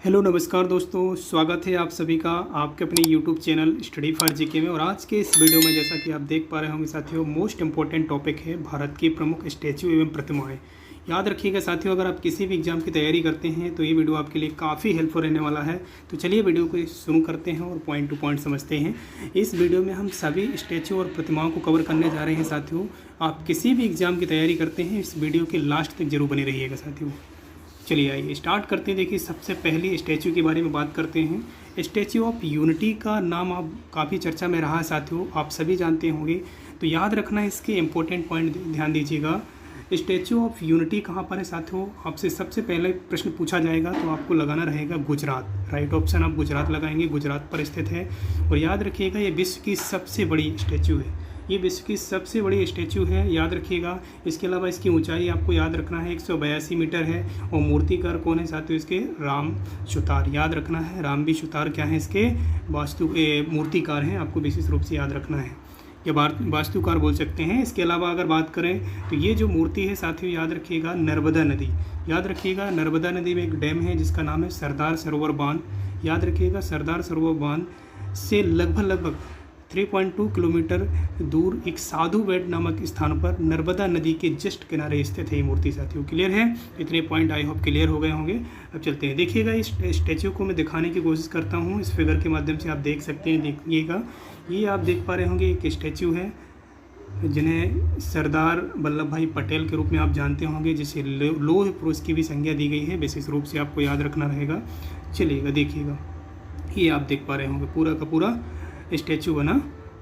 Hello नमस्कार दोस्तों, स्वागत है आप सभी का आपके अपने YouTube channel study for GK में। और आज के इस वीडियो में जैसा कि आप देख पा रहे होंगे साथियों, मोस्ट इम्पोर्टेंट टॉपिक है भारत की प्रमुख स्टैच्यू एवं प्रतिमाएं। याद रखिएगा साथियों, अगर आप किसी भी एग्जाम की तैयारी करते हैं तो ये वीडियो आपके लिए काफ़ी हेल्पफुल रहने वाला है। तो चलिए वीडियो को शुरू करते हैं और पॉइंट टू पॉइंट समझते हैं। इस वीडियो में हम सभी स्टैच्यू और प्रतिमाओं को कवर करने जा रहे हैं साथियों। आप किसी भी एग्जाम की तैयारी करते हैं, इस वीडियो के लास्ट तक जरूर बने रहिएगा साथियों। चलिए आइए स्टार्ट करते हैं। देखिए, सबसे पहले स्टैच्यू के बारे में बात करते हैं। स्टैच्यू ऑफ यूनिटी का नाम आप काफ़ी चर्चा में रहा है साथियों, आप सभी जानते होंगे। तो याद रखना है, इसके इम्पोर्टेंट पॉइंट ध्यान दीजिएगा। स्टैच्यू ऑफ यूनिटी कहाँ पर है साथियों? आपसे सबसे पहले प्रश्न पूछा जाएगा तो आपको लगाना रहेगा गुजरात। राइट ऑप्शन आप गुजरात लगाएंगे, गुजरात पर स्थित है। और याद रखिएगा, ये विश्व की सबसे बड़ी स्टैच्यू है। ये विश्व की सबसे बड़ी स्टैच्यू है, याद रखिएगा। इसके अलावा इसकी ऊंचाई आपको याद रखना है 182 मीटर है। और मूर्तिकार कौन है साथियों? इसके राम सुतार, याद रखना है। राम भी सुतार क्या है? इसके मूर्तिकार हैं, आपको विशेष रूप से याद रखना है। या वास्तुकार बोल सकते हैं। इसके अलावा अगर बात करें तो ये जो मूर्ति है साथियों, याद रखिएगा नर्मदा नदी, याद रखिएगा नर्मदा नदी में एक डैम है जिसका नाम है सरदार सरोवर बांध। याद रखिएगा, सरदार सरोवर बांध से लगभग 3.2 किलोमीटर दूर एक साधु बेट नामक स्थान पर नर्मदा नदी के जस्ट किनारे स्थित है ये मूर्ति साथियों। क्लियर है? इतने पॉइंट आई होप क्लियर हो गए होंगे। अब चलते हैं। देखिएगा, इस स्टैच्यू को मैं दिखाने की कोशिश करता हूँ, इस फिगर के माध्यम से आप देख सकते हैं। देखिएगा, ये आप देख पा रहे होंगे एक स्टैच्यू है जिन्हें सरदार वल्लभ भाई पटेल के रूप में आप जानते होंगे, जिसे लौह पुरुष की भी संज्ञा दी गई है। विशेष रूप से आपको याद रखना रहेगा। चलिएगा, देखिएगा, ये आप देख पा रहे होंगे पूरा का पूरा स्टैचू बना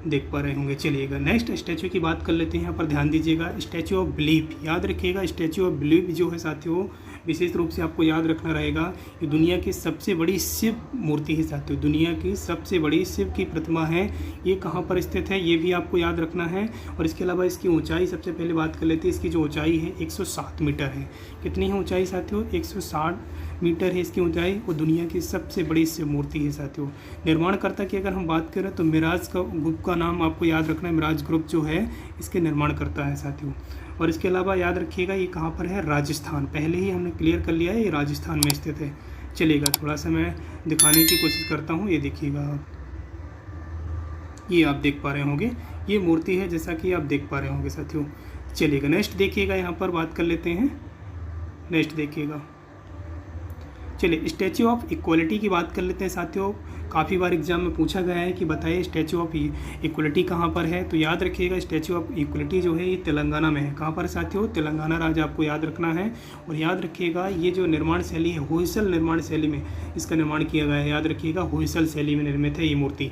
देख पा रहे होंगे। चलिएगा, नेक्स्ट स्टैचू की बात कर लेते हैं। यहाँ पर ध्यान दीजिएगा, स्टैचू ऑफ बिलीफ। याद रखिएगा, स्टैचू ऑफ बिलीफ जो है साथियों, विशेष रूप से आपको याद रखना रहेगा, ये दुनिया की सबसे बड़ी शिव मूर्ति है साथियों। दुनिया की सबसे बड़ी शिव की प्रतिमा है। ये कहाँ पर स्थित है ये भी आपको याद रखना है। और इसके अलावा इसकी ऊंचाई सबसे पहले बात कर लेते हैं। इसकी जो ऊंचाई है 107 मीटर है। कितनी है ऊंचाई साथियों? 160 मीटर है इसकी ऊंचाई। और दुनिया की सबसे बड़ी शिव मूर्ति है साथियों। निर्माणकर्ता की अगर हम बात करें तो मिराज का ग्रुप का नाम आपको याद रखना है। मिराज ग्रुप जो है इसके निर्माणकर्ता है साथियों। और इसके अलावा याद रखिएगा, ये कहाँ पर है? राजस्थान। पहले ही हमने क्लियर कर लिया है, ये राजस्थान में स्थित है। चलिएगा, थोड़ा सा मैं दिखाने की कोशिश करता हूँ। ये देखिएगा, ये आप देख पा रहे होंगे, ये मूर्ति है जैसा कि आप देख पा रहे होंगे साथियों। चलिएगा, नेक्स्ट देखिएगा, यहाँ पर बात कर लेते हैं। नेक्स्ट देखिएगा, चलिए स्टैच्यू ऑफ इक्वलिटी की बात कर लेते हैं साथियों। काफ़ी बार एग्जाम में पूछा गया है कि बताइए स्टैच्यू ऑफ इक्वलिटी कहाँ पर है। तो याद रखिएगा, स्टैच्यू ऑफ इक्वलिटी जो है ये तेलंगाना में है। कहाँ पर साथियों? तेलंगाना राज्य आपको याद रखना है। और याद रखिएगा, ये जो निर्माण शैली है, होयसल निर्माण शैली में इसका निर्माण किया गया है। याद रखिएगा, होयसल शैली में निर्मित है ये मूर्ति।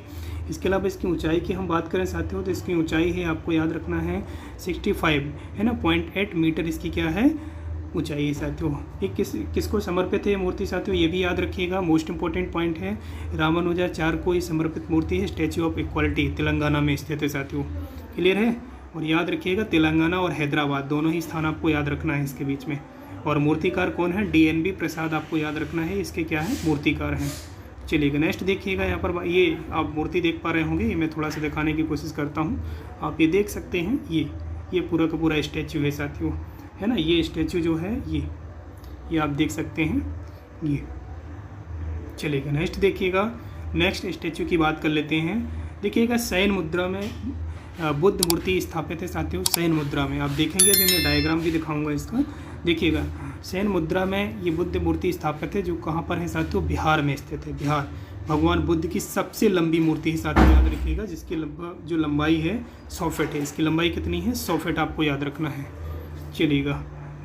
इसके अलावा इसकी ऊंचाई की हम बात करें साथियों, तो इसकी ऊंचाई है आपको याद रखना है 65 है ना, 0.8 मीटर इसकी क्या है? ऊंचाई है साथियों। ये किसको समर्पित है ये मूर्ति साथियों? ये भी याद रखिएगा, मोस्ट इंपॉर्टेंट पॉइंट है। रामानुजाचार्य को ये समर्पित मूर्ति है। स्टैच्यू ऑफ इक्वालिटी तेलंगाना में स्थित है साथियों। क्लियर है? और याद रखिएगा, तेलंगाना और हैदराबाद दोनों ही स्थान आपको याद रखना है इसके बीच में। और मूर्तिकार कौन है? DNB प्रसाद आपको याद रखना है, इसके क्या है? मूर्तिकार हैं। चलिएगा, नेक्स्ट देखिएगा, यहाँ पर ये आप मूर्ति देख पा रहे होंगे। ये मैं थोड़ा सा दिखाने की कोशिश करता हूँ। आप ये देख सकते हैं, ये पूरा का पूरा स्टैच्यू है साथियों, है ना। ये स्टैच्यू जो है ये आप देख सकते हैं ये। चलिएगा, नेक्स्ट देखिएगा, नेक्स्ट स्टैच्यू की बात कर लेते हैं। देखिएगा, शयन मुद्रा में बुद्ध मूर्ति स्थापित है साथियों। शयन मुद्रा में आप देखेंगे, अभी मैं डायग्राम भी दिखाऊंगा इसका। देखिएगा, शयन मुद्रा में ये बुद्ध मूर्ति स्थापित है, जो कहाँ पर है साथियों? बिहार में स्थित है। बिहार भगवान बुद्ध की सबसे लंबी मूर्ति है साथियों, याद रखिएगा, जिसकी लगभग जो लंबाई है 100 फीट है। इसकी लंबाई कितनी है? 100 फीट आपको याद रखना है। चलिएगा,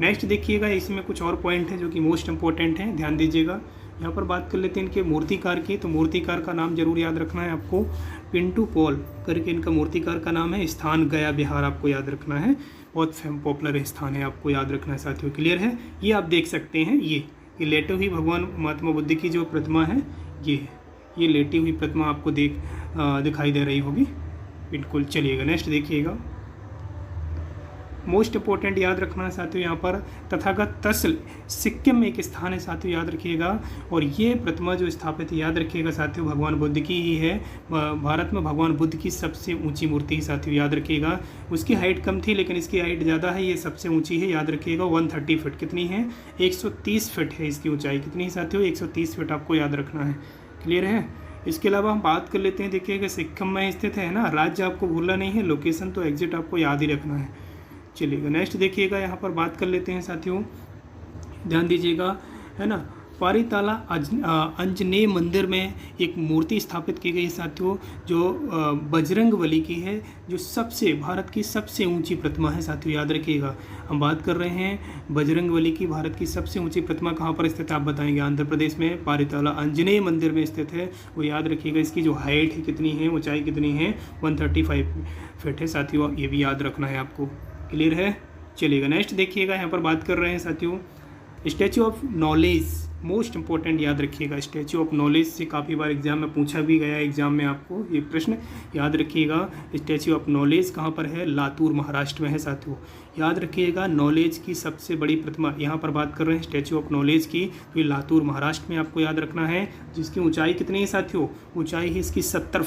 नेक्स्ट देखिएगा, इसमें कुछ और पॉइंट है जो कि मोस्ट इंपॉर्टेंट हैं, ध्यान दीजिएगा। यहाँ पर बात कर लेते हैं इनके मूर्तिकार की। तो मूर्तिकार का नाम जरूर याद रखना है आपको, पिंटू पॉल करके इनका मूर्तिकार का नाम है। स्थान गया बिहार आपको याद रखना है, बहुत पॉपुलर स्थान है, आपको याद रखना है साथियों। क्लियर है? ये आप देख सकते हैं, ये लेटे हुई भगवान महात्मा बुद्ध की जो प्रतिमा है, ये लेटी हुई प्रतिमा आपको दिखाई दे रही होगी, बिल्कुल। चलिएगा, नेक्स्ट देखिएगा, मोस्ट इंपॉर्टेंट याद रखना है साथियों यहाँ पर तथागत तसल सिक्किम में एक स्थान है साथियों, याद रखिएगा। और ये प्रतिमा जो स्थापित है याद रखिएगा साथियों भगवान बुद्ध की ही है। भारत में भगवान बुद्ध की सबसे ऊंची मूर्ति है साथियों, याद रखिएगा। उसकी हाइट कम थी लेकिन इसकी हाइट ज़्यादा है, ये सबसे ऊंची है, याद रखिएगा। 130 फीट कितनी है, 130 फीट है इसकी ऊंचाई। कितनी है साथियों, 130 फीट आपको याद रखना है। क्लियर है। इसके अलावा हम बात कर लेते हैं, देखिएगा सिक्किम में स्थित है ना, राज्य आपको भूलना नहीं है, लोकेशन तो एग्जिट आपको याद ही रखना है। चलिएगा नेक्स्ट देखिएगा, यहाँ पर बात कर लेते हैं साथियों, ध्यान दीजिएगा, है ना। पारीताला आंजनेय मंदिर में एक मूर्ति स्थापित की गई है साथियों, जो बजरंगबली की है, जो भारत की सबसे ऊंची प्रतिमा है साथियों, याद रखिएगा। हम बात कर रहे हैं बजरंगबली की, भारत की सबसे ऊंची प्रतिमा कहाँ पर स्थित है आप बताएंगे। आंध्र प्रदेश में पारीताला आंजनेय मंदिर में स्थित है, वो याद रखिएगा। इसकी जो हाइट है कितनी है, ऊंचाई कितनी है, 135 फीट है साथियों, ये भी याद रखना है आपको। क्लियर है। चलिएगा नेक्स्ट देखिएगा, यहाँ पर बात कर रहे हैं साथियों statue of knowledge, most important याद रखिएगा। स्टैचू ऑफ नॉलेज से काफ़ी बार एग्जाम में पूछा भी गया है, एग्जाम में आपको ये प्रश्न याद रखिएगा। स्टैचू ऑफ नॉलेज कहाँ पर है, लातूर महाराष्ट्र में है साथियों, याद रखिएगा। नॉलेज की सबसे बड़ी प्रतिमा यहाँ पर बात कर रहे हैं स्टैचू ऑफ नॉलेज की, तो ये लातूर महाराष्ट्र में आपको याद रखना है। जिसकी ऊंचाई कितनी है साथियों, ऊंचाई है इसकी 70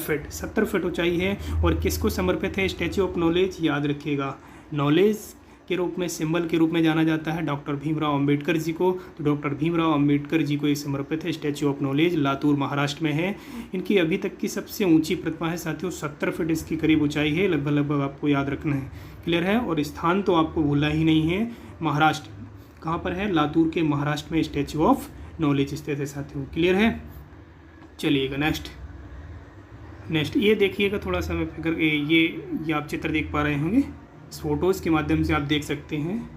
फीट ऊंचाई है। और किसको समर्पित है स्टैचू ऑफ नॉलेज, याद रखिएगा। नॉलेज के रूप में, सिंबल के रूप में जाना जाता है डॉक्टर भीमराव अंबेडकर जी को, तो डॉक्टर भीमराव अंबेडकर जी को ये समर्पित है। Statue of knowledge Latur Maharashtra में है। इनकी अभी तक की सबसे ऊंची प्रतिमा है साथियों, 70 फीट इसकी करीब ऊंचाई है, लगभग आपको याद रखना है। क्लियर है। और स्थान तो आपको भूलना ही नहीं है, महाराष्ट्र कहाँ पर है, लातूर के महाराष्ट्र में स्टैचू ऑफ नॉलेज स्थित है साथियों। क्लियर है। चलिएगा नेक्स्ट ये देखिएगा, थोड़ा सा मैं फिगर ये आप चित्र देख पा रहे होंगे, इस फोटोज़ के माध्यम से आप देख सकते हैं।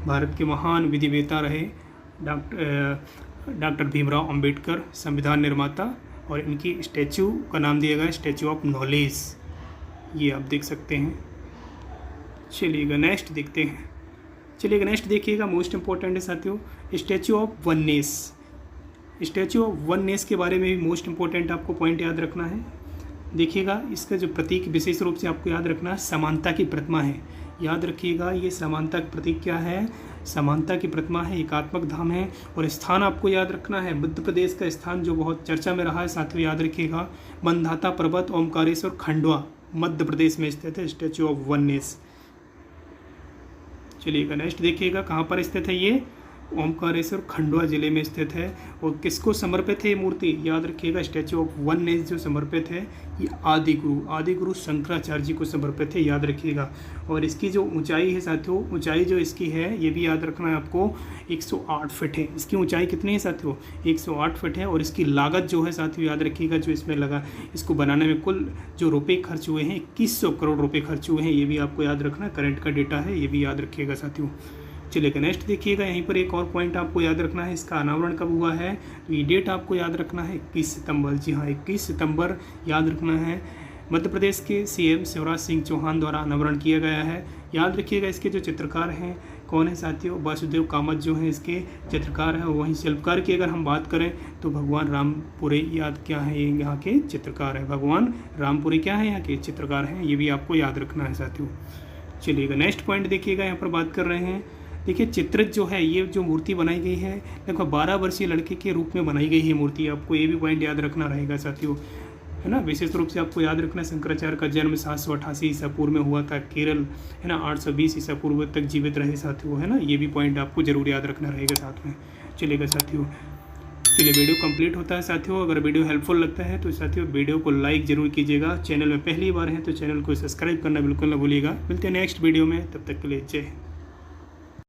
भारत के महान विधिवेता रहे डॉक्टर भीमराव अंबेडकर, संविधान निर्माता, और इनकी स्टैचू का नाम दिया गया स्टैचू ऑफ नॉलेज, ये आप देख सकते हैं। चलिएगा नेक्स्ट देखते हैं। चलिएगा नेक्स्ट देखिएगा, मोस्ट इंपॉर्टेंट है साथियों statue of oneness. Statue of oneness के बारे में भी मोस्ट इंपॉर्टेंट आपको पॉइंट याद रखना है। देखिएगा इसका जो प्रतीक विशेष रूप से आपको याद रखना है, समानता की प्रतिमा है, याद रखिएगा। ये समानता का प्रतीक क्या है, समानता की प्रतिमा है, एकात्मक धाम है। और स्थान आपको याद रखना है, मध्य प्रदेश का स्थान जो बहुत चर्चा में रहा है साथियों, याद रखिएगा। मंदाता पर्वत, ओमकारेश्वर, खंडवा मध्य प्रदेश में स्थित है स्टैचू ऑफ वननेस। चलिएगा नेक्स्ट देखिएगा, कहाँ पर स्थित है ये, ओमकारेश्वर खंडवा जिले में स्थित है। और किसको समर्पित है ये मूर्ति, याद रखिएगा। स्टैचू ऑफ वननेस जो समर्पित है ये आदि गुरु शंकराचार्य जी को समर्पित है, याद रखिएगा। और इसकी जो ऊंचाई है साथियों, ऊंचाई जो इसकी है ये भी याद रखना है आपको, 108 फीट है। इसकी ऊंचाई कितनी है साथियों, 108 फीट है। और इसकी लागत जो है साथियों, याद रखिएगा, जो इसमें लगा, इसको बनाने में कुल जो रुपये खर्च हुए हैं 2100 करोड़ रुपये खर्च हुए हैं, ये भी आपको याद रखना है। करंट का डेटा है, ये भी याद रखिएगा साथियों। चलिएगा नेक्स्ट देखिएगा, यहीं पर एक और पॉइंट आपको याद रखना है, इसका अनावरण कब हुआ है, तो ये डेट आपको याद रखना है 21 सितंबर। जी हाँ, 21 सितंबर याद रखना है। मध्य प्रदेश के सीएम शिवराज सिंह चौहान द्वारा अनावरण किया गया है, याद रखिएगा। इसके जो चित्रकार हैं कौन है साथियों, वासुदेव कामत जो हैं इसके चित्रकार हैं। वहीं शिल्पकार की अगर हम बात करें तो भगवान रामपुरे याद क्या है, यहाँ के चित्रकार हैं, भगवान रामपुरे क्या है यहाँ के चित्रकार हैं, ये भी आपको याद रखना है साथियों। चलिएगा नेक्स्ट पॉइंट देखिएगा, यहाँ पर बात कर रहे हैं। देखिए चित्रित जो है, ये जो मूर्ति बनाई गई है लगभग 12 वर्षीय लड़के के रूप में बनाई गई है मूर्ति, आपको ये भी पॉइंट याद रखना रहेगा साथियों, है ना। विशेष रूप से आपको याद रखना, शंकराचार्य का जन्म 788 ईसा पूर्व में हुआ था, केरल, है ना, 820 ईसा पूर्व तक जीवित रहे साथियों, है ना। ये भी पॉइंट आपको जरूर याद रखना रहेगा साथ में। चलेगा साथियों, चलिए वीडियो कंप्लीट होता है साथियों। अगर वीडियो हेल्पफुल लगता है तो साथियों वीडियो को लाइक जरूर कीजिएगा। चैनल में पहली बार है तो चैनल को सब्सक्राइब करना बिल्कुल ना भूलिएगा। मिलते हैं नेक्स्ट वीडियो में, तब तक के लिए जय हिंद।